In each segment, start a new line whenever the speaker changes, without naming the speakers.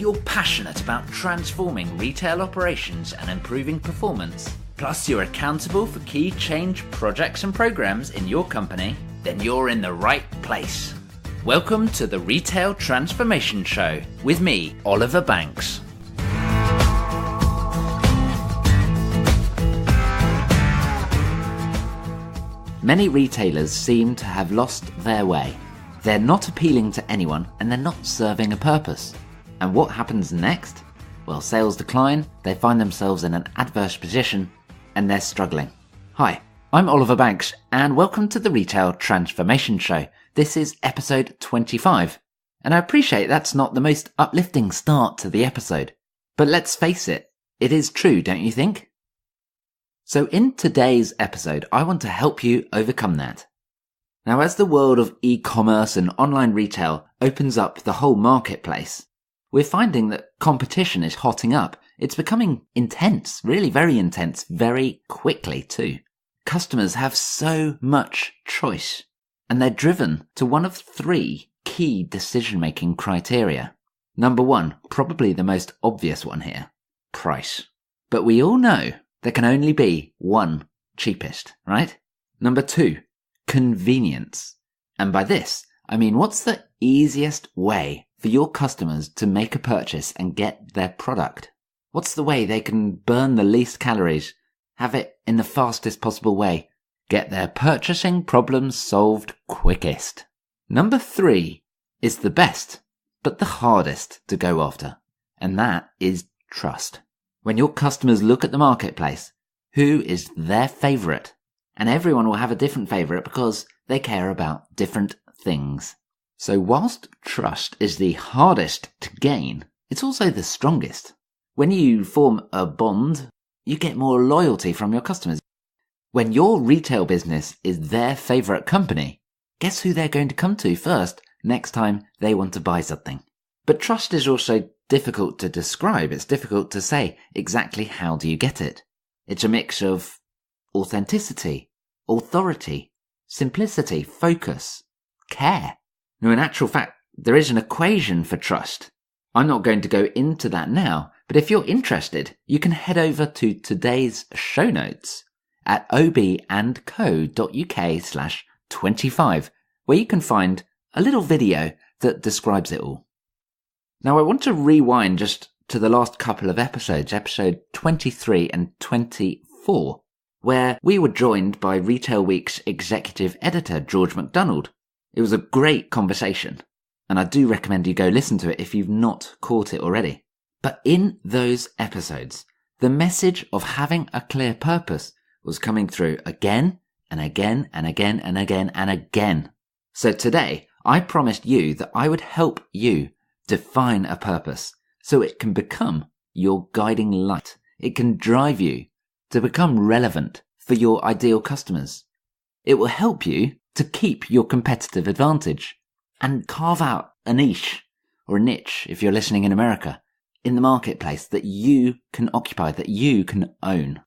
you're passionate about transforming retail operations and improving performance, plus you're accountable for key change projects and programs in your company, then you're in the right place. Welcome to the Retail Transformation Show with me, Oliver Banks. Many retailers seem to have lost their way. They're not appealing to anyone and they're not serving a purpose. And what happens next? Well, sales decline, they find themselves in an adverse position, and they're struggling. Hi, I'm Oliver Banks, and welcome to the Retail Transformation Show. This is episode 25. And I appreciate that's not the most uplifting start to the episode. But let's face it, it is true, don't you think? So in today's episode, I want to help you overcome that. Now, as the world of e-commerce and online retail opens up the whole marketplace, we're finding that competition is hotting up. It's becoming intense, really very intense, very quickly too. Customers have so much choice, and they're driven to one of three key decision-making criteria. Number one, probably the most obvious one here, price. But we all know there can only be one cheapest, right? Number two, convenience. And by this, I mean what's the easiest way for your customers to make a purchase and get their product? What's the way they can burn the least calories, have it in the fastest possible way, get their purchasing problems solved quickest? Number three is the best, but the hardest to go after, and that is trust. When your customers look at the marketplace, who is their favorite? And everyone will have a different favorite because they care about different things. So whilst trust is the hardest to gain, it's also the strongest. When you form a bond, you get more loyalty from your customers. When your retail business is their favorite company, guess who they're going to come to first next time they want to buy something? But trust is also difficult to describe. It's difficult to say exactly how do you get it. It's a mix of authenticity, authority, simplicity, focus, care. Now, in actual fact, there is an equation for trust. I'm not going to go into that now, but if you're interested, you can head over to today's show notes at ob&co.uk/25, where you can find a little video that describes it all. Now, I want to rewind just to the last couple of episodes, episode 23 and 24, where we were joined by Retail Week's executive editor, George MacDonald. It was a great conversation, and I do recommend you go listen to it if you've not caught it already. But in those episodes, the message of having a clear purpose was coming through again and again and again and again and again. So today, I promised you that I would help you define a purpose so it can become your guiding light. It can drive you to become relevant for your ideal customers. It will help you to keep your competitive advantage and carve out a niche, or a niche if you're listening in America, in the marketplace that you can occupy, that you can own.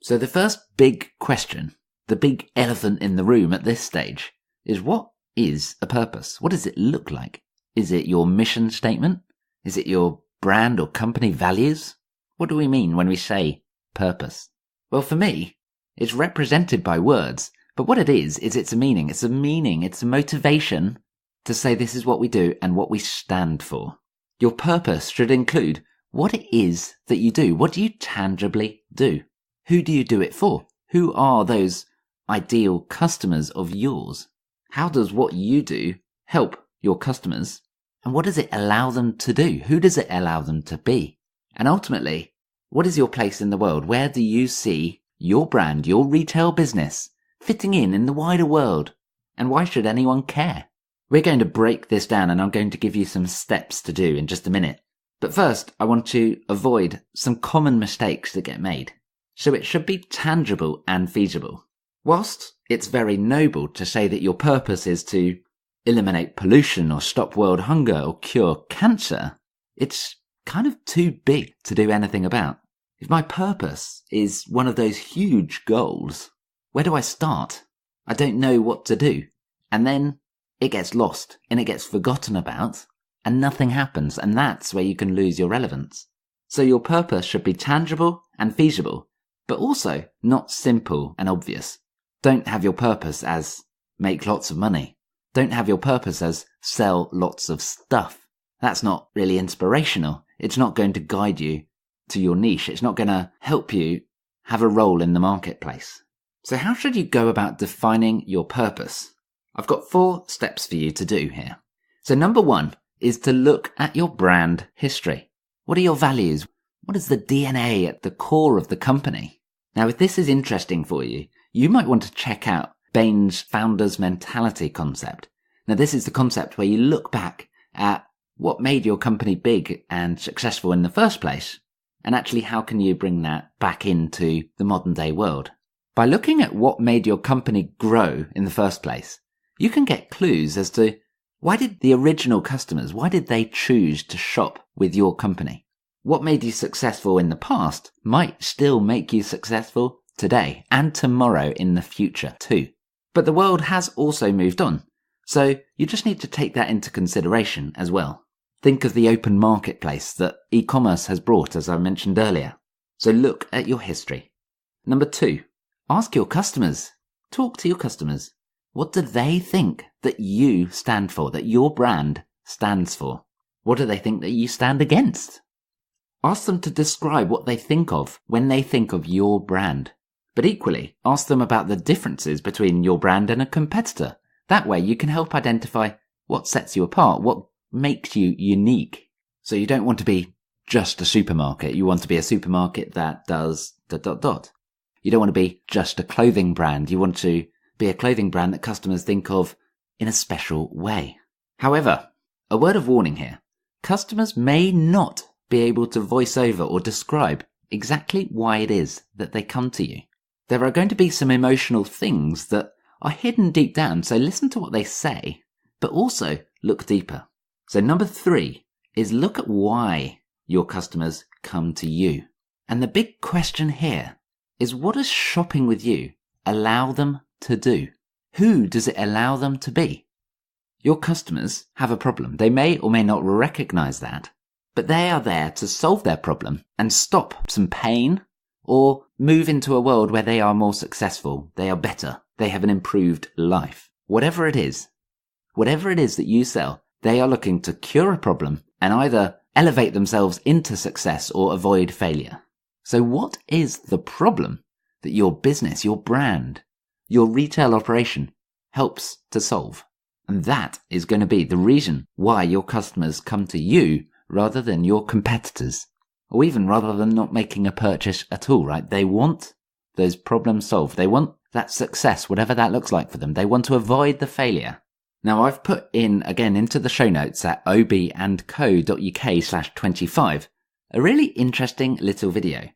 So the first big question, the big elephant in the room at this stage, is what is a purpose? What does it look like? Is it your mission statement? Is it your brand or company values? What do we mean when we say purpose? Well, for me, it's represented by words. But what it is it's a meaning. It's a meaning. It's a motivation to say this is what we do and what we stand for. Your purpose should include what it is that you do. What do you tangibly do? Who do you do it for? Who are those ideal customers of yours? How does what you do help your customers? And what does it allow them to do? Who does it allow them to be? And ultimately, what is your place in the world? Where do you see your brand, your retail business fitting in the wider world? And why should anyone care? We're going to break this down, and I'm going to give you some steps to do in just a minute. But first, I want to avoid some common mistakes that get made. So it should be tangible and feasible. Whilst it's very noble to say that your purpose is to eliminate pollution or stop world hunger or cure cancer, it's kind of too big to do anything about. If my purpose is one of those huge goals, where do I start? I don't know what to do. And then it gets lost and it gets forgotten about. and nothing happens, and that's where you can lose your relevance. So your purpose should be tangible and feasible, but also not simple and obvious. Don't have your purpose as make lots of money. Don't have your purpose as sell lots of stuff. That's not really inspirational. It's not going to guide you to your niche. It's not going to help you have a role in the marketplace. So how should you go about defining your purpose? I've got 4 steps for you to do here. So number 1 is to look at your brand history. What are your values? What is the DNA at the core of the company? Now, if this is interesting for you, you might want to check out Bain's founder's mentality concept. Now, this is the concept where you look back at what made your company big and successful in the first place, and actually how can you bring that back into the modern day world. By looking at what made your company grow in the first place, you can get clues as to why did the original customers, why did they choose to shop with your company? What made you successful in the past might still make you successful today and tomorrow in the future too. But the world has also moved on, so you just need to take that into consideration as well. Think of the open marketplace that e-commerce has brought, as I mentioned earlier. So look at your history. Number 2, ask your customers. Talk to your customers. What do they think that you stand for, that your brand stands for? What do they think that you stand against? Ask them to describe what they think of when they think of your brand. But equally, ask them about the differences between your brand and a competitor. That way you can help identify what sets you apart, what makes you unique. So you don't want to be just a supermarket. You want to be a supermarket that does ... You don't want to be just a clothing brand. You want to be a clothing brand that customers think of in a special way. However, a word of warning here. Customers may not be able to voice over or describe exactly why it is that they come to you. There are going to be some emotional things that are hidden deep down, so listen to what they say, but also look deeper. So number 3 is look at why your customers come to you. And the big question here is, what does shopping with you allow them to do? Who does it allow them to be? Your customers have a problem. They may or may not recognize that, but they are there to solve their problem and stop some pain or move into a world where they are more successful, they are better, they have an improved life. Whatever it is that you sell, they are looking to cure a problem and either elevate themselves into success or avoid failure. So what is the problem that your business, your brand, your retail operation helps to solve? And that is going to be the reason why your customers come to you rather than your competitors, or even rather than not making a purchase at all, right? They want those problems solved. They want that success, whatever that looks like for them. They want to avoid the failure. Now, I've put in, again, into the show notes at ob&co.uk/25, a really interesting little video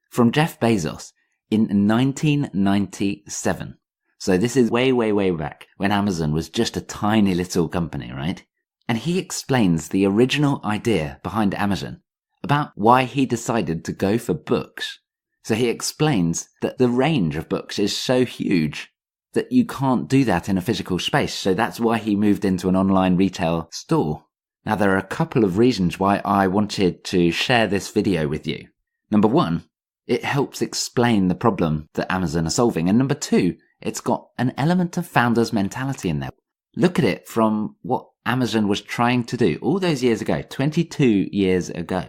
from Jeff Bezos in 1997. So this is way, way, way back when Amazon was just a tiny little company, right? And he explains the original idea behind Amazon, about why he decided to go for books. So he explains that the range of books is so huge that you can't do that in a physical space. So that's why he moved into an online retail store. Now, there are a couple of reasons why I wanted to share this video with you. Number 1, it helps explain the problem that Amazon are solving. And number 2, it's got an element of founder's mentality in there. Look at it from what Amazon was trying to do all those years ago, 22 years ago.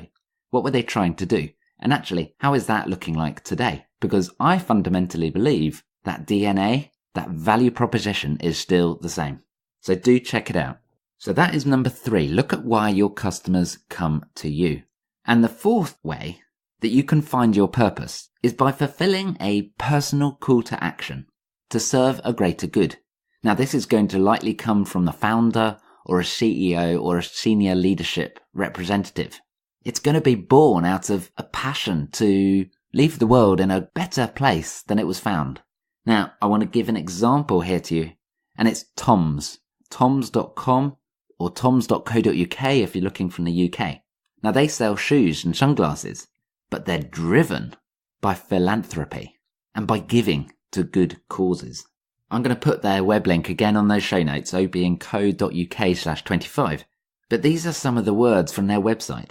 What were they trying to do? And actually, how is that looking like today? Because I fundamentally believe that DNA, that value proposition is still the same. So do check it out. So that is number 3. Look at why your customers come to you. And the 4th way that you can find your purpose is by fulfilling a personal call to action to serve a greater good. Now, this is going to likely come from the founder or a CEO or a senior leadership representative. It's going to be born out of a passion to leave the world in a better place than it was found. Now, I want to give an example here to you, and it's Toms. Toms.com or toms.co.uk if you're looking from the UK. Now, they sell shoes and sunglasses, but they're driven by philanthropy and by giving to good causes. I'm going to put their web link again on those show notes, ob&co.uk/25. But these are some of the words from their website.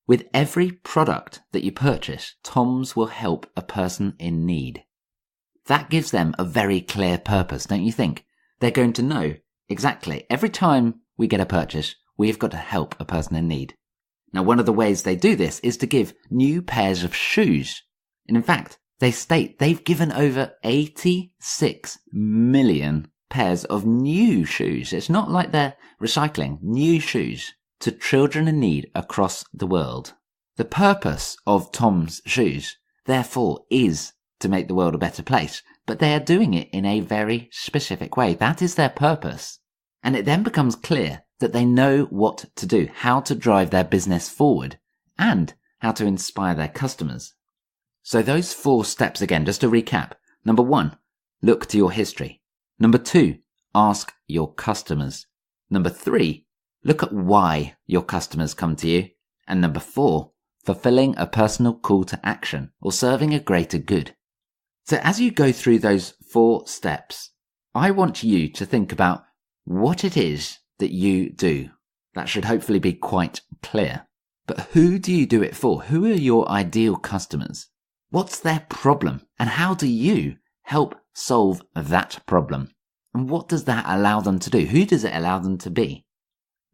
With every product that you purchase, Tom's will help a person in need. That gives them a very clear purpose, don't you think? They're going to know exactly every time we get a purchase, we've got to help a person in need. Now, one of the ways they do this is to give new pairs of shoes. And in fact, they state they've given over 86 million pairs of new shoes. It's not like they're recycling new shoes to children in need across the world. The purpose of Tom's shoes, therefore, is to make the world a better place, but they are doing it in a very specific way. That is their purpose. And it then becomes clear that they know what to do, how to drive their business forward, and how to inspire their customers. So those 4 steps again, just to recap. Number 1, look to your history. Number 2, ask your customers. Number 3, look at why your customers come to you. And number 4, fulfilling a personal call to action or serving a greater good. So as you go through those 4 steps, I want you to think about what it is that you do. That should hopefully be quite clear. But who do you do it for? Who are your ideal customers? What's their problem? And how do you help solve that problem? And what does that allow them to do? Who does it allow them to be?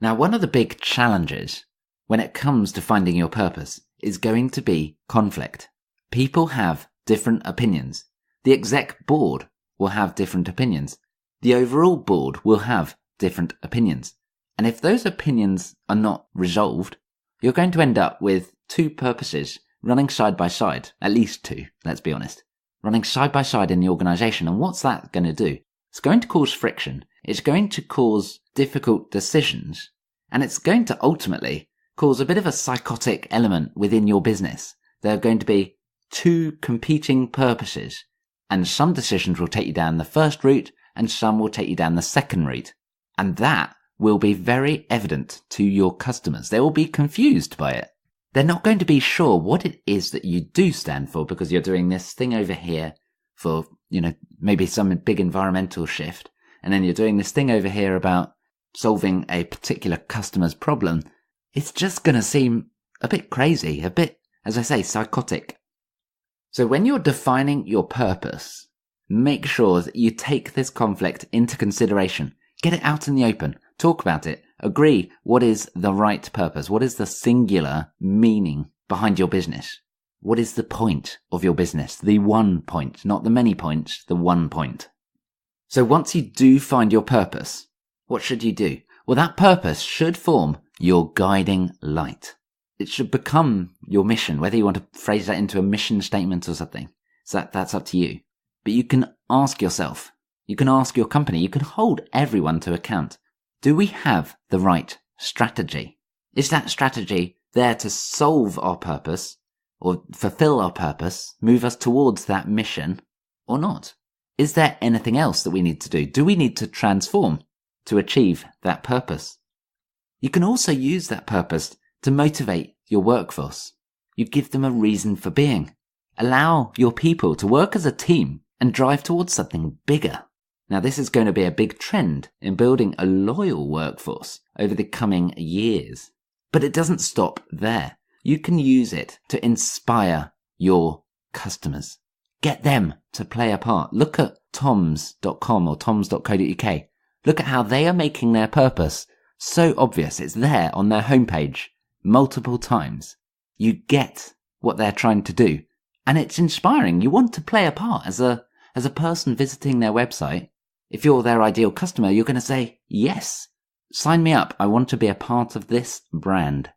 Now, one of the big challenges when it comes to finding your purpose is going to be conflict. People have different opinions. The exec board will have different opinions. The overall board will have different opinions. And if those opinions are not resolved, you're going to end up with 2 purposes running side by side, at least 2, let's be honest, running side by side in the organization. And what's that going to do? It's going to cause friction. It's going to cause difficult decisions. And it's going to ultimately cause a bit of a psychotic element within your business. There are going to be 2 competing purposes. And some decisions will take you down the first route and some will take you down the second route. And that will be very evident to your customers. They will be confused by it. They're not going to be sure what it is that you do stand for because you're doing this thing over here for, maybe some big environmental shift. And then you're doing this thing over here about solving a particular customer's problem. It's just going to seem a bit crazy, a bit, as I say, psychotic. So when you're defining your purpose, make sure that you take this conflict into consideration. Get it out in the open. Talk about it. Agree what is the right purpose. What is the singular meaning behind your business? What is the point of your business? The one point, not the many points, the one point. So once you do find your purpose, what should you do? Well, that purpose should form your guiding light. It should become your mission, whether you want to phrase that into a mission statement or something. So that's up to you. But you can ask yourself, you can ask your company, you can hold everyone to account. Do we have the right strategy? Is that strategy there to solve our purpose or fulfill our purpose, move us towards that mission or not? Is there anything else that we need to do? Do we need to transform to achieve that purpose? You can also use that purpose to motivate your workforce. You give them a reason for being. Allow your people to work as a team and drive towards something bigger. Now, this is going to be a big trend in building a loyal workforce over the coming years. But it doesn't stop there. You can use it to inspire your customers. Get them to play a part. Look at toms.com or toms.co.uk. Look at how they are making their purpose so obvious. It's there on their homepage multiple times. You get what they're trying to do. And it's inspiring. You want to play a part as a person visiting their website. If you're their ideal customer, you're going to say, yes, sign me up. I want to be a part of this brand.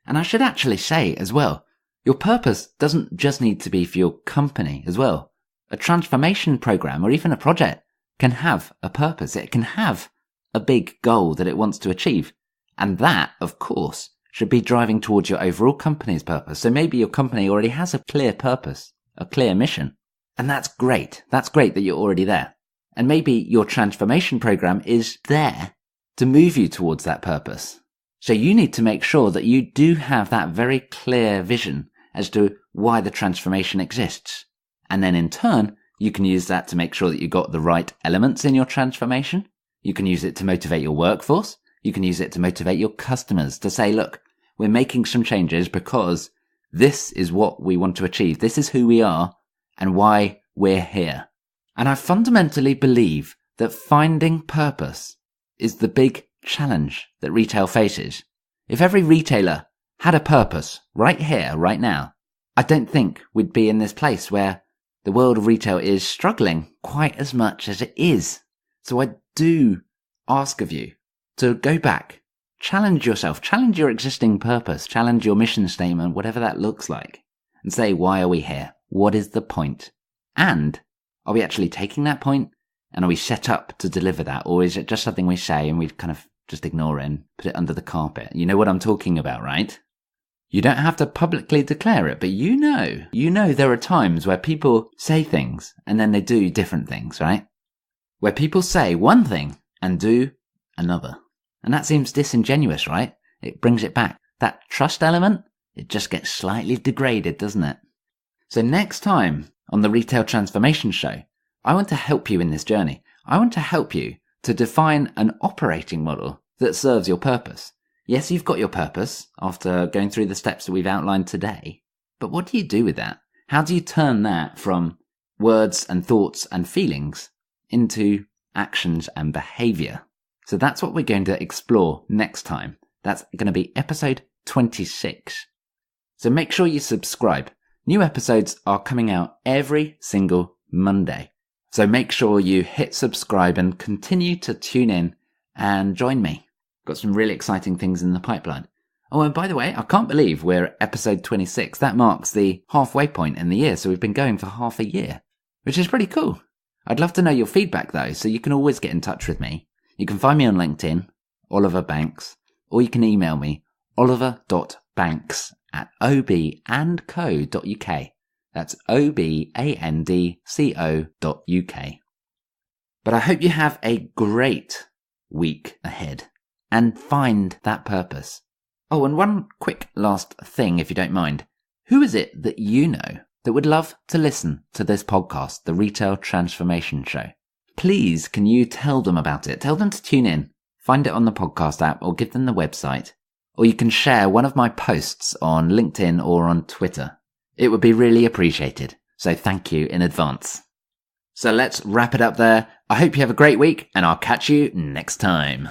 And I should actually say as well, your purpose doesn't just need to be for your company as well. A transformation program or even a project can have a purpose. It can have a big goal that it wants to achieve. And that, of course, should be driving towards your overall company's purpose. So maybe your company already has a clear purpose, a clear mission. And that's great. That's great that you're already there. And maybe your transformation program is there to move you towards that purpose. So you need to make sure that you do have that very clear vision as to why the transformation exists. And then in turn, you can use that to make sure that you got the right elements in your transformation. You can use it to motivate your workforce. You can use it to motivate your customers to say, look, we're making some changes because this is what we want to achieve. This is who we are and why we're here. And I fundamentally believe that finding purpose is the big challenge that retail faces. If every retailer had a purpose right here, right now, I don't think we'd be in this place where the world of retail is struggling quite as much as it is. So I do ask of you to go back, challenge yourself, challenge your existing purpose, challenge your mission statement, whatever that looks like, and say, why are we here? What is the point? And are we actually taking that point? And are we set up to deliver that? Or is it just something we say and we kind of just ignore it and put it under the carpet? You know what I'm talking about, right? You don't have to publicly declare it, but you know there are times where people say things and then they do different things, right? Where people say one thing and do another. And that seems disingenuous, right? It brings it back. That trust element, it just gets slightly degraded, doesn't it? So next time on the Retail Transformation Show, I want to help you in this journey. I want to help you to define an operating model that serves your purpose. Yes, you've got your purpose after going through the steps that we've outlined today, but what do you do with that? How do you turn that from words and thoughts and feelings into actions and behavior? So that's what we're going to explore next time. That's going to be episode 26. So make sure you subscribe. New episodes are coming out every single Monday. So make sure you hit subscribe and continue to tune in and join me. Got some really exciting things in the pipeline. Oh, and by the way, I can't believe we're at episode 26. That marks the halfway point in the year. So we've been going for half a year, which is pretty cool. I'd love to know your feedback though. So you can always get in touch with me. You can find me on LinkedIn, Oliver Banks, or you can email me, oliver.banks@ob&co.uk. That's obandco.uk. But I hope you have a great week ahead and find that purpose. Oh, and one quick last thing, if you don't mind. Who is it that you know that would love to listen to this podcast, the Retail Transformation Show? Please, can you tell them about it? Tell them to tune in, find it on the podcast app, or give them the website. Or you can share one of my posts on LinkedIn or on Twitter. It would be really appreciated. So thank you in advance. So let's wrap it up there. I hope you have a great week and I'll catch you next time.